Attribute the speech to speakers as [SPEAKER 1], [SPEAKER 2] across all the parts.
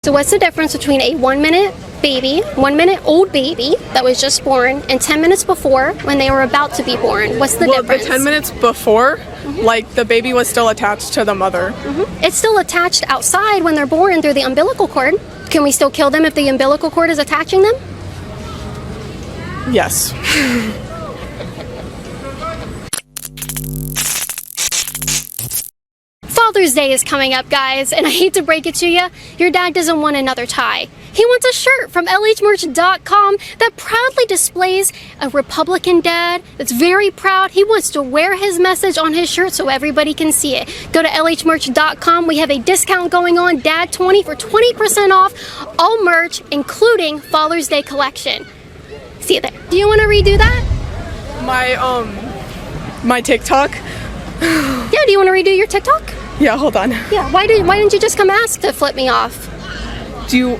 [SPEAKER 1] So what's the difference between a 1 minute baby, 1 minute old baby that was just born, and 10 minutes before when they were about to be born? What's the difference?
[SPEAKER 2] The 10 minutes before, like the baby was still attached to the mother.
[SPEAKER 1] It's still attached outside when they're born through the umbilical cord. Can we still kill them if the umbilical cord is attaching them?
[SPEAKER 2] Yes.
[SPEAKER 1] Father's Day is coming up, guys, and I hate to break it to you, your dad doesn't want another tie. He wants a shirt from lhmerch.com that proudly displays a Republican dad that's very proud. He wants to wear his message on his shirt so everybody can see it. Go to lhmerch.com. We have a discount going on, Dad20 for 20% off all merch, including Father's Day collection. See you there. Do you want to redo that?
[SPEAKER 2] My TikTok?
[SPEAKER 1] Yeah, do you want to redo your TikTok?
[SPEAKER 2] Yeah, hold on.
[SPEAKER 1] Yeah, why didn't you just come ask to flip me off?
[SPEAKER 2] Do you...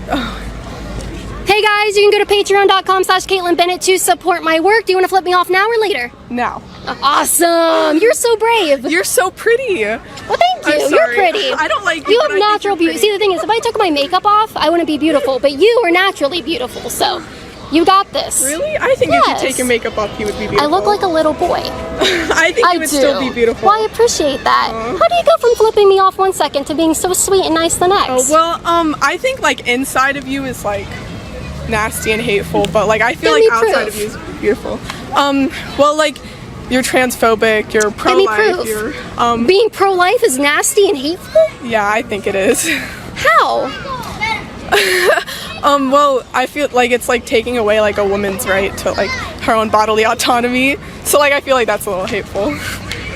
[SPEAKER 1] Hey guys, you can go to patreon.com/Kaitlin Bennett to support my work. Do you want to flip me off now or later?
[SPEAKER 2] Now.
[SPEAKER 1] Awesome! You're so brave.
[SPEAKER 2] You're so pretty.
[SPEAKER 1] Well, thank you.
[SPEAKER 2] I'm
[SPEAKER 1] You're
[SPEAKER 2] sorry.
[SPEAKER 1] pretty.
[SPEAKER 2] I don't like you.
[SPEAKER 1] You have natural beauty. See, the thing is, if I took my makeup off, I wouldn't be beautiful. But you are naturally beautiful, so you got this.
[SPEAKER 2] Really? I think if you take your makeup off, you would be beautiful.
[SPEAKER 1] I look like a little boy.
[SPEAKER 2] I think you would still be beautiful.
[SPEAKER 1] Well, I appreciate that. How do you go from flipping me off 1 second to being so sweet and nice the next?
[SPEAKER 2] Oh, well, I think like inside of you is like nasty and hateful, but like I feel like outside of you is beautiful. Well, like you're transphobic, you're pro-life, you're
[SPEAKER 1] being pro-life is nasty and hateful?
[SPEAKER 2] Yeah, I think it is.
[SPEAKER 1] How?
[SPEAKER 2] Well, I feel like it's like taking away like a woman's right to like her own bodily autonomy. So like I feel like that's a little hateful.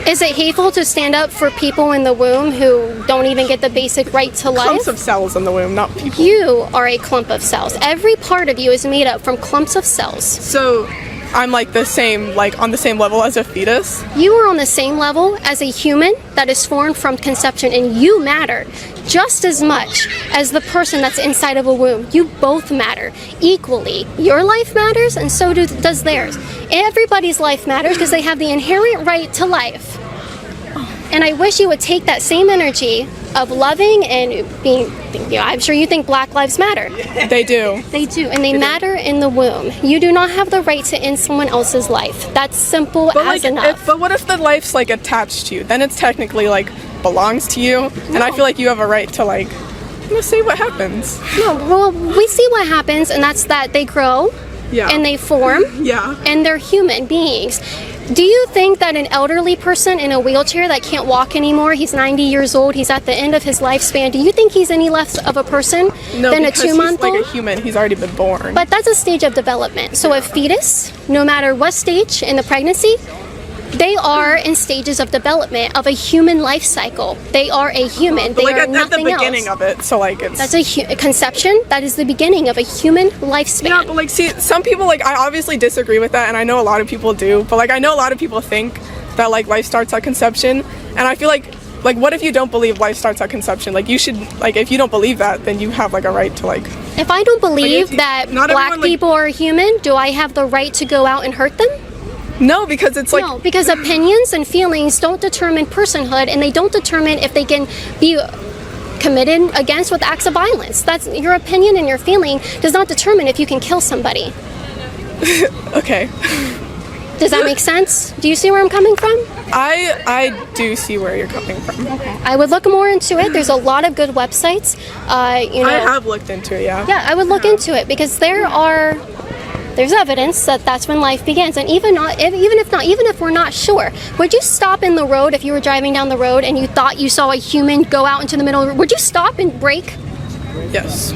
[SPEAKER 1] Is it hateful to stand up for people in the womb who don't even get the basic right to life?
[SPEAKER 2] Clumps of cells in the womb, not people.
[SPEAKER 1] You are a clump of cells. Every part of you is made up from clumps of cells.
[SPEAKER 2] So I'm like the same, like on the same level as a fetus?
[SPEAKER 1] You are on the same level as a human that is formed from conception, and you matter just as much as the person that's inside of a womb. You both matter equally. Your life matters, and so does theirs. Everybody's life matters because they have the inherent right to life. And I wish you would take that same energy of loving and being, I'm sure you think Black Lives Matter.
[SPEAKER 2] They do.
[SPEAKER 1] They do, and they matter in the womb. You do not have the right to end someone else's life. That's simple as enough.
[SPEAKER 2] But what if the life's like attached to you? Then it's technically like belongs to you, and I feel like you have a right to like, let's see what happens.
[SPEAKER 1] No, well, we see what happens, and that's that they grow, and they form, and they're human beings. Do you think that an elderly person in a wheelchair that can't walk anymore, he's 90 years old, he's at the end of his lifespan, do you think he's any less of a person than a 2-month-old?
[SPEAKER 2] No, he's like a human. He's already been born.
[SPEAKER 1] But that's a stage of development. So a fetus, no matter what stage in the pregnancy, they are in stages of development of a human life cycle. They are a human. They are nothing else.
[SPEAKER 2] At the beginning of it, so like it's...
[SPEAKER 1] That's a conception. That is the beginning of a human lifespan.
[SPEAKER 2] Yeah, but like, see, some people, like, I obviously disagree with that, and I know a lot of people do, but like, I know a lot of people think that like life starts at conception, and I feel like what if you don't believe life starts at conception? Like, you should, like, if you don't believe that, then you have like a right to like...
[SPEAKER 1] If I don't believe that black people are human, do I have the right to go out and hurt them?
[SPEAKER 2] No, because it's like...
[SPEAKER 1] No, because opinions and feelings don't determine personhood, and they don't determine if they can be committed against with acts of violence. That's your opinion, and your feeling does not determine if you can kill somebody.
[SPEAKER 2] Okay.
[SPEAKER 1] Does that make sense? Do you see where I'm coming from?
[SPEAKER 2] I do see where you're coming from.
[SPEAKER 1] Okay. I would look more into it. There's a lot of good websites. You know,
[SPEAKER 2] I have looked into it, yeah.
[SPEAKER 1] Yeah, I would look into it because there's evidence that that's when life begins. And even if we're not sure, would you stop in the road if you were driving down the road and you thought you saw a human go out into the middle of the road? Would you stop and brake?
[SPEAKER 2] Yes.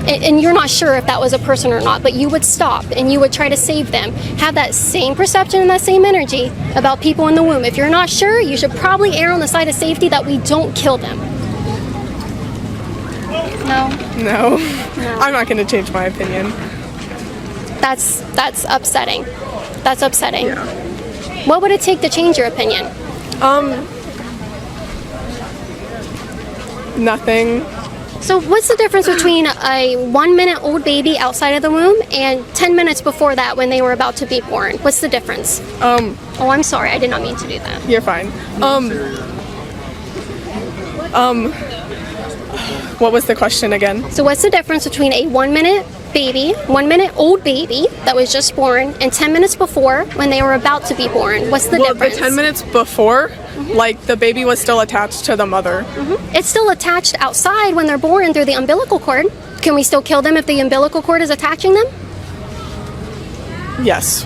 [SPEAKER 1] And you're not sure if that was a person or not, but you would stop and you would try to save them. Have that same perception and that same energy about people in the womb. If you're not sure, you should probably err on the side of safety that we don't kill them. No. I'm not going to change my opinion. That's upsetting. That's upsetting.
[SPEAKER 2] Yeah.
[SPEAKER 1] What would it take to change your opinion?
[SPEAKER 2] Nothing.
[SPEAKER 1] So what's the difference between a 1 minute old baby outside of the womb and 10 minutes before that when they were about to be born? What's the difference? Oh, I'm sorry. I did not mean to do that.
[SPEAKER 2] You're fine. What was the question again?
[SPEAKER 1] So what's the difference between a 1 minute baby, 1 minute old baby that was just born, and 10 minutes before when they were about to be born? What's the difference?
[SPEAKER 2] The 10 minutes before, like the baby was still attached to the mother.
[SPEAKER 1] It's still attached outside when they're born through the umbilical cord. Can we still kill them if the umbilical cord is attaching them?
[SPEAKER 2] Yes.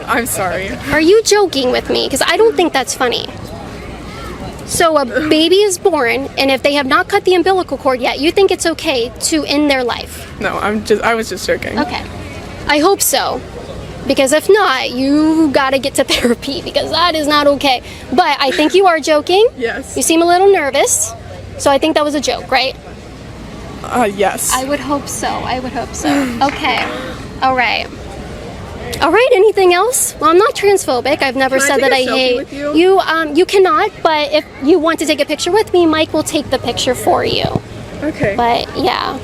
[SPEAKER 2] I'm sorry.
[SPEAKER 1] Are you joking with me? Because I don't think that's funny. So a baby is born, and if they have not cut the umbilical cord yet, you think it's okay to end their life?
[SPEAKER 2] No, I was just joking.
[SPEAKER 1] Okay. I hope so. Because if not, you gotta get to therapy, because that is not okay. But I think you are joking.
[SPEAKER 2] Yes.
[SPEAKER 1] You seem a little nervous. So I think that was a joke, right?
[SPEAKER 2] Yes.
[SPEAKER 1] I would hope so. I would hope so. Okay. All right. All right, anything else? Well, I'm not transphobic. I've never said that I hate
[SPEAKER 2] with you.
[SPEAKER 1] you cannot, but if you want to take a picture with me, Mike will take the picture for you.
[SPEAKER 2] Okay.
[SPEAKER 1] But yeah.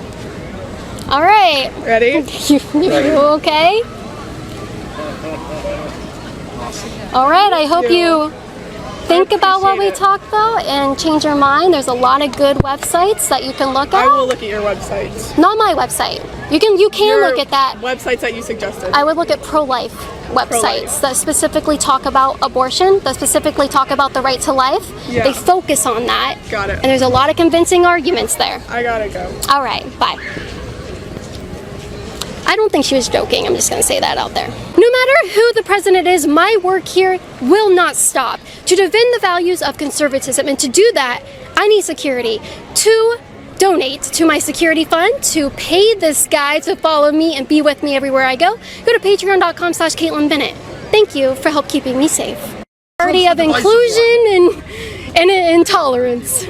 [SPEAKER 1] All right.
[SPEAKER 2] Ready?
[SPEAKER 1] You okay? All right, I hope you think about what we talked about and change your mind. There's a lot of good websites that you can look at.
[SPEAKER 2] I will look at your websites.
[SPEAKER 1] Not my website. You can look at that.
[SPEAKER 2] Websites that you suggested.
[SPEAKER 1] I would look at pro-life websites that specifically talk about abortion, that specifically talk about the right to life.
[SPEAKER 2] Yeah.
[SPEAKER 1] They focus on that.
[SPEAKER 2] Got it.
[SPEAKER 1] And there's a lot of convincing arguments there.
[SPEAKER 2] I gotta go.
[SPEAKER 1] All right, bye. I don't think she was joking. I'm just going to say that out there. No matter who the president is, my work here will not stop to defend the values of conservatism. And to do that, I need security. To donate to my security fund, to pay this guy to follow me and be with me everywhere I go, go to patreon.com/Kaitlin Bennett. Thank you for help keeping me safe. Party of inclusion and intolerance.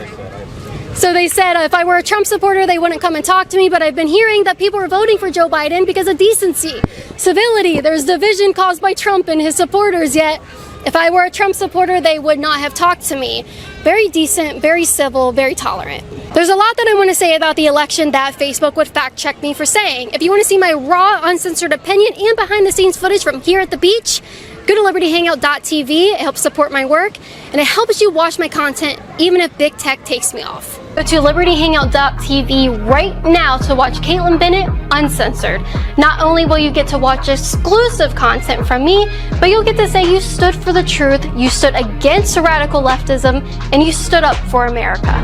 [SPEAKER 1] So they said if I were a Trump supporter, they wouldn't come and talk to me, but I've been hearing that people are voting for Joe Biden because of decency, civility. There's division caused by Trump and his supporters, yet if I were a Trump supporter, they would not have talked to me. Very decent, very civil, very tolerant. There's a lot that I want to say about the election that Facebook would fact check me for saying. If you want to see my raw, uncensored opinion and behind the scenes footage from here at the beach, go to libertyhangout.tv. It helps support my work, and it helps you watch my content even if big tech takes me off. Go to libertyhangout.tv right now to watch Kaitlin Bennett Uncensored. Not only will you get to watch exclusive content from me, but you'll get to say you stood for the truth, you stood against radical leftism, and you stood up for America.